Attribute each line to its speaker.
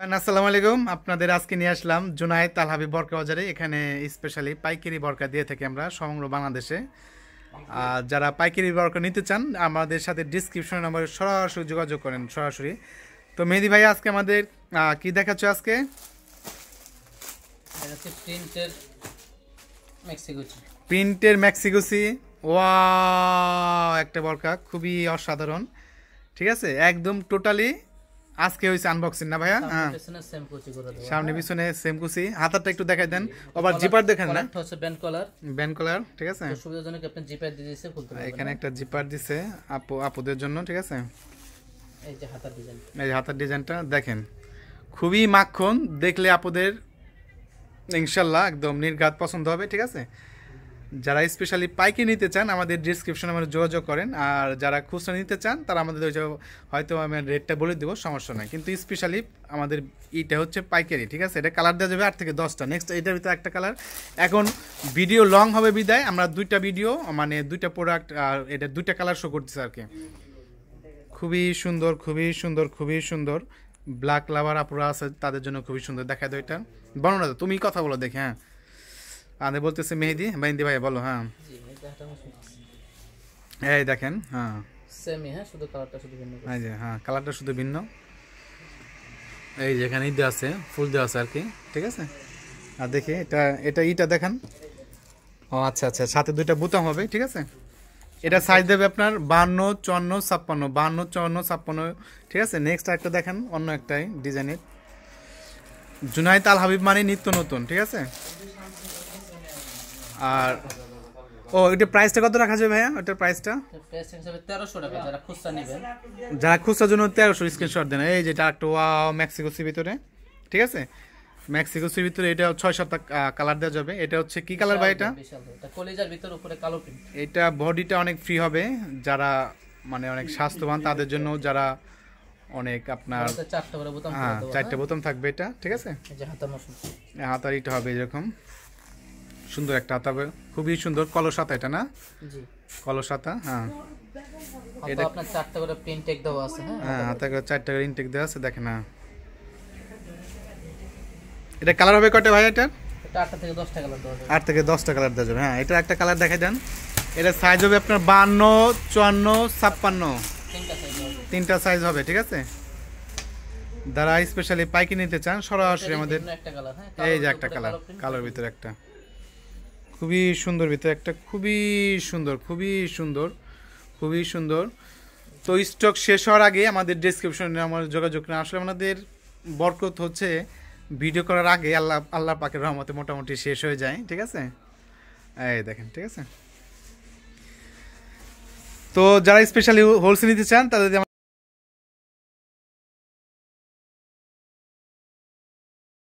Speaker 1: আসসালামু আলাইকুম। আপনাদের আজকে নিয়ে আসলাম জুনায়েদ আল হাবিব বরকা বাজারে। এখানে স্পেশালি পাইকারি বরকা দিয়ে থাকি আমরা সমগ্র বাংলাদেশে। যারা পাইকারি বরকা নিতে চান আমাদের সাথে ডিসক্রিপশন নাম্বারে সরাসরি যোগাযোগ করেন সরাসরি। তো মেহেদি ভাই আজকে আমাদের কি দেখাচ্ছ? আজকে প্রিন্টের ম্যাক্সিগোসি। ওয়াও, একটা বরকা খুবই অসাধারণ। ঠিক আছে, একদম টোটালি আজকে হইছে আনবক্সিং না ভাইয়া? হ্যাঁ, সামনে পিছনে সেম কুচি। হাতারটা একটু দেখাই দেন, আবার জিপার দেখেন না,
Speaker 2: হচ্ছে ব্যান্ড কলার।
Speaker 1: ব্যান্ড কলার, ঠিক আছে।
Speaker 2: সুবিধাজনক আপনি জিপার দিয়ে দিয়েছে, খুলতে পারবেন।
Speaker 1: এখানে একটা জিপার দিছে আপুদের জন্য, ঠিক আছে।
Speaker 2: এই যে হাতার ডিজাইন,
Speaker 1: এই যে হাতার ডিজাইনটা দেখেন, খুবই মাখন, দেখলে আপুদের ইনশাল্লাহ একদম নির্ঘাত পছন্দ হবে, ঠিক আছে। যারা স্পেশালি পাইকারি নিতে চান আমাদের ডিসক্রিপশনে আমাদের যোগাযোগ করেন, আর যারা খুচরা নিতে চান তারা আমাদের হয়তো আমি রেটটা বলে দেবো, সমস্যা নয়। কিন্তু স্পেশালি আমাদের এইটা হচ্ছে পাইকারি, ঠিক আছে। এটা কালার দেওয়া যাবে 8 থেকে 10টা। নেক্সট এটার ভিতরে একটা কালার। এখন ভিডিও লং হবে বিদায় আমরা দুইটা ভিডিও, মানে দুইটা প্রোডাক্ট আর এটা দুইটা কালার শো করতেছে আর কি। খুবই সুন্দর, খুবই সুন্দর, খুবই সুন্দর। ব্ল্যাক লাভার আপুরা আছে তাদের জন্য খুবই সুন্দর। দেখা দাও এটা বর্ণনা, তুমি কথা বলো দেখে। হ্যাঁ, আদে বলতেছে মেহেদি ভাই বলো। হ্যাঁ, এই দেখেন। হ্যাঁ,
Speaker 2: সেমই। হ্যাঁ, শুধু কালারটা শুধু ভিন্ন।
Speaker 1: এই যে, হ্যাঁ, কালারটা শুধু ভিন্ন। এই যে এখানে দেওয়া আছে, ফুল দেওয়া আছে আর কি, ঠিক আছে। আর দেখি এটা দেখেন। ও আচ্ছা আচ্ছা, সাথে দুইটা বোতাম হবে, ঠিক আছে। এটা সাইজ দেবে আপনার 52, 54, 56, 52, 54, 56, ঠিক আছে। নেক্সট একটা দেখেন, অন্য একটাই ডিজাইনের। জুনায়েদ আল হাবিব মানে নিত্য নতুন, ঠিক আছে। আর এটা প্রাইসটা কত রাখা যাবে ভাইয়া? ওটার প্রাইসটা
Speaker 2: 1300 টাকা। যারা খুচরা নেবেন,
Speaker 1: যারা খুচরার জন্য 1300 স্ক্রিনশট দেন। এই যেটা একটা ওয়াও ম্যাক্সিকোসির ভিতরে, ঠিক আছে। ম্যাক্সিকোসির ভিতরে এটা 6-7টা কালার দেওয়া যাবে। এটা হচ্ছে কি কালার ভাই? এটা
Speaker 2: কলিজার ভিতর উপরে কালো প্রিন্ট।
Speaker 1: এটা বডিটা অনেক ফ্রি হবে, যারা মানে অনেক স্বাস্থ্যবান তাদের জন্য, যারা অনেক আপনার
Speaker 2: 4টা করে বোতাম,
Speaker 1: হ্যাঁ 4টা বোতাম থাকবে এটা, ঠিক আছে।
Speaker 2: এই যে হাতার মশন,
Speaker 1: হাতার এটা হবে এরকম সুন্দর একটা হাতা হবে, খুবই সুন্দর। কলস হাতা এটা না?
Speaker 2: জি,
Speaker 1: কলস হাতা। হ্যাঁ,
Speaker 2: এটা আপনার 4টা করে প্রিন্ট টেক দেওয়া আছে।
Speaker 1: হ্যাঁ, হাতা করে 4টা করে ইনটেক দেওয়া আছে, দেখেন। না, এটা কালার হবে কয়টা ভাই? এটা
Speaker 2: 8 থেকে 10টা কালার দেওয়া যাবে।
Speaker 1: 8 থেকে 10টা কালার দেওয়া যাবে। হ্যাঁ, এটা একটা কালার দেখাই দেন। এটা সাইজ হবে আপনার 52, 54, 56, তিনটা সাইজ হবে, ঠিক আছে। যারা স্পেশালি পাইকারি নিতে চান সরাসরি আমাদের এই যে একটা কালার, কালোর ভিতরে একটা খুবই সুন্দর, ভিতরে একটা খুবই সুন্দর, খুবই সুন্দর, খুবই সুন্দর। তো স্টক শেষ হওয়ার আগে আমাদের ডেসক্রিপশনে আমার যোগাযোগ না। আসলে আমাদের বরকত হচ্ছে ভিডিও করার আগে আল্লাহ পাকের রহমতে মোটামুটি শেষ হয়ে যায়, ঠিক আছে। এই দেখেন, ঠিক আছে। তো যারা স্পেশালি হোলসেল নিতে চান তাদের